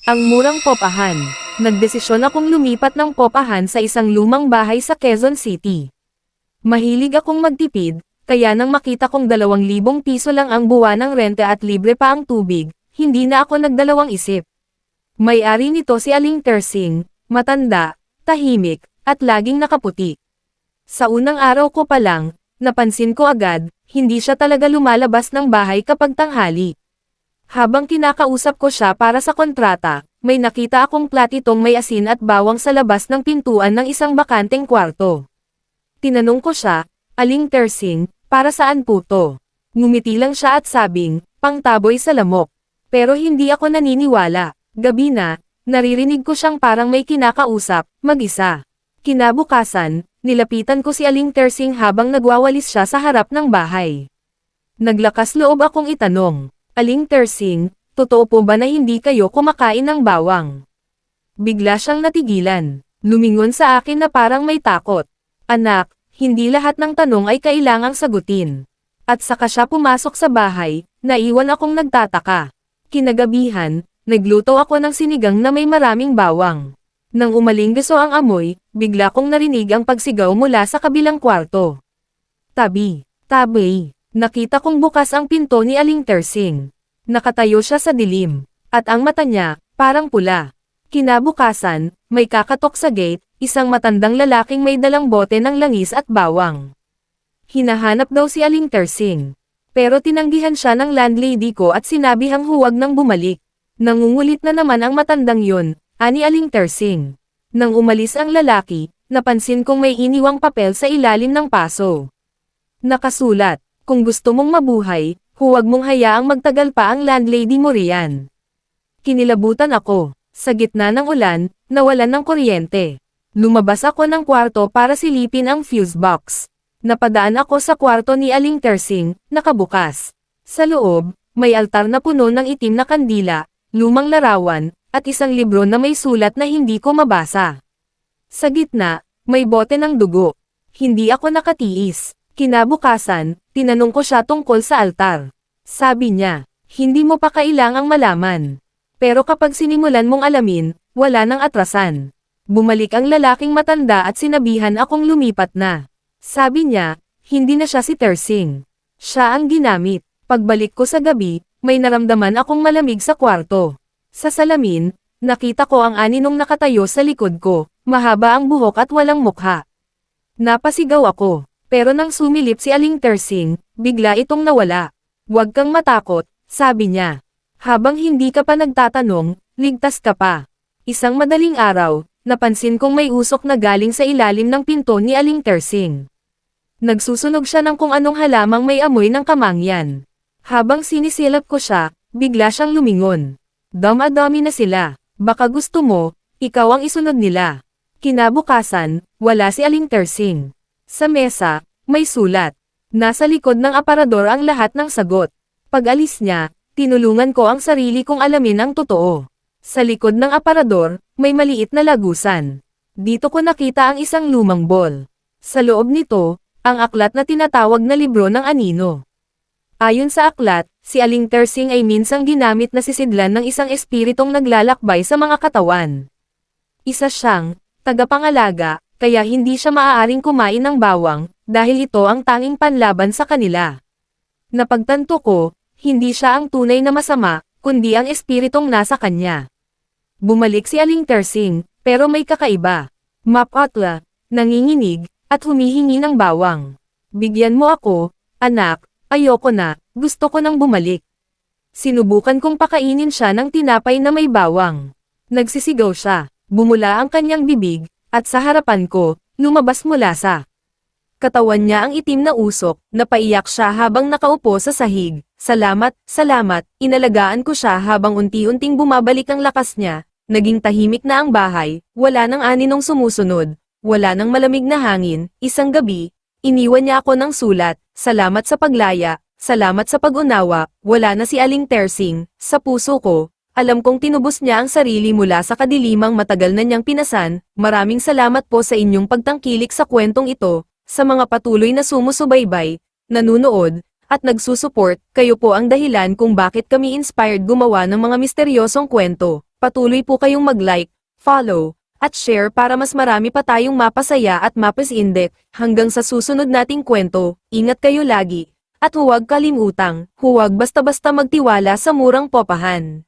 Ang murang popahan. Nagdesisyon akong lumipat ng popahan sa isang lumang bahay sa Quezon City. Mahilig akong magtipid, kaya nang makita kong 2,000 piso lang ang buwanang rente at libre pa ang tubig, hindi na ako nagdalawang isip. May-ari nito si Aling Tersing, matanda, tahimik, at laging nakaputi. Sa unang araw ko pa lang, napansin ko agad, hindi siya talaga lumalabas ng bahay kapag tanghali. Habang kinakausap ko siya para sa kontrata, may nakita akong platitong may asin at bawang sa labas ng pintuan ng isang bakanteng kwarto. Tinanong ko siya, Aling Tersing, para saan po to? Ngumiti lang siya at sabing, pangtaboy sa lamok. Pero hindi ako naniniwala. Gabi na, naririnig ko siyang parang may kinakausap, mag-isa. Kinabukasan, nilapitan ko si Aling Tersing habang nagwawalis siya sa harap ng bahay. Naglakas loob akong itanong, Aling Tersing, totoo po ba na hindi kayo kumakain ng bawang? Bigla siyang natigilan. Lumingon sa akin na parang may takot. Anak, hindi lahat ng tanong ay kailangang sagutin. At saka siya pumasok sa bahay, naiwan akong nagtataka. Kinagabihan, nagluto ako ng sinigang na may maraming bawang. Nang umalinggaso ang amoy, bigla kong narinig ang pagsigaw mula sa kabilang kwarto. Tabi, nakita kong bukas ang pinto ni Aling Tersing. Nakatayo siya sa dilim, at ang mata niya, parang pula. Kinabukasan, may kakatok sa gate, isang matandang lalaking may dalang bote ng langis at bawang. Hinahanap daw si Aling Tersing. Pero tinanggihan siya ng landlady ko at sinabihang huwag nang bumalik. Nangungulit na naman ang matandang yun, ani Aling Tersing. Nang umalis ang lalaki, napansin kong may iniwang papel sa ilalim ng paso. Nakasulat, kung gusto mong mabuhay, huwag mong hayaang magtagal pa ang landlady mo riyan. Kinilabutan ako. Sa gitna ng ulan, nawalan ng kuryente. Lumabas ako ng kwarto para silipin ang fuse box. Napadaan ako sa kwarto ni Aling Tersing, nakabukas. Sa loob, may altar na puno ng itim na kandila, lumang larawan, at isang libro na may sulat na hindi ko mabasa. Sa gitna, may bote ng dugo. Hindi ako nakatiis. Kinabukasan, tinanong ko siya tungkol sa altar. Sabi niya, hindi mo pa kailangang malaman. Pero kapag sinimulan mong alamin, wala nang atrasan. Bumalik ang lalaking matanda at sinabihan akong lumipat na. Sabi niya, hindi na siya si Tersing. Siya ang ginamit. Pagbalik ko sa gabi, may naramdaman akong malamig sa kwarto. Sa salamin, nakita ko ang aninong nakatayo sa likod ko, mahaba ang buhok at walang mukha. Napasigaw ako, pero nang sumilip si Aling Tersing, bigla itong nawala. Huwag kang matakot, sabi niya. Habang hindi ka pa nagtatanong, ligtas ka pa. Isang madaling araw, napansin kong may usok na galing sa ilalim ng pinto ni Aling Tersing. Nagsusunog siya ng kung anong halamang may amoy ng kamangyan. Habang sinisilap ko siya, bigla siyang lumingon. Dama-dami na sila. Baka gusto mo, ikaw ang isunod nila. Kinabukasan, wala si Aling Tersing. Sa mesa, may sulat. Nasa likod ng aparador ang lahat ng sagot. Pag-alis niya, tinulungan ko ang sarili kong alamin ang totoo. Sa likod ng aparador, may maliit na lagusan. Dito ko nakita ang isang lumang ball. Sa loob nito, ang aklat na tinatawag na libro ng anino. Ayon sa aklat, si Aling Tersing ay minsang ginamit na sisidlan ng isang espiritong naglalakbay sa mga katawan. Isa siyang tagapangalaga, kaya hindi siya maaaring kumain ng bawang, dahil ito ang tanging panlaban sa kanila. Napagtanto ko, hindi siya ang tunay na masama, kundi ang espiritong nasa kanya. Bumalik si Aling Tersing, pero may kakaiba. Mapatla, nanginginig, at humihingi ng bawang. Bigyan mo ako, anak, ayoko na, gusto ko nang bumalik. Sinubukan kong pakainin siya ng tinapay na may bawang. Nagsisigaw siya, bumula ang kanyang bibig, at sa harapan ko, lumabas mula sa katawan niya ang itim na usok, napaiyak siya habang nakaupo sa sahig. Salamat, inalagaan ko siya habang unti-unting bumabalik ang lakas niya, naging tahimik na ang bahay, wala nang aninong sumusunod, wala nang malamig na hangin, isang gabi, iniwan niya ako ng sulat, salamat sa paglaya, salamat sa pag-unawa, wala na si Aling Tersing, sa puso ko, alam kong tinubos niya ang sarili mula sa kadilimang matagal na niyang pinasan, maraming salamat po sa inyong pagtangkilik sa kwentong ito, sa mga patuloy na sumusubaybay, nanunood, at nagsusuport, kayo po ang dahilan kung bakit kami inspired gumawa ng mga misteryosong kwento. Patuloy po kayong mag-like, follow, at share para mas marami pa tayong mapasaya at mapasindek. Hanggang sa susunod nating kwento, ingat kayo lagi. At huwag kalimutang, huwag basta-basta magtiwala sa murang popahan.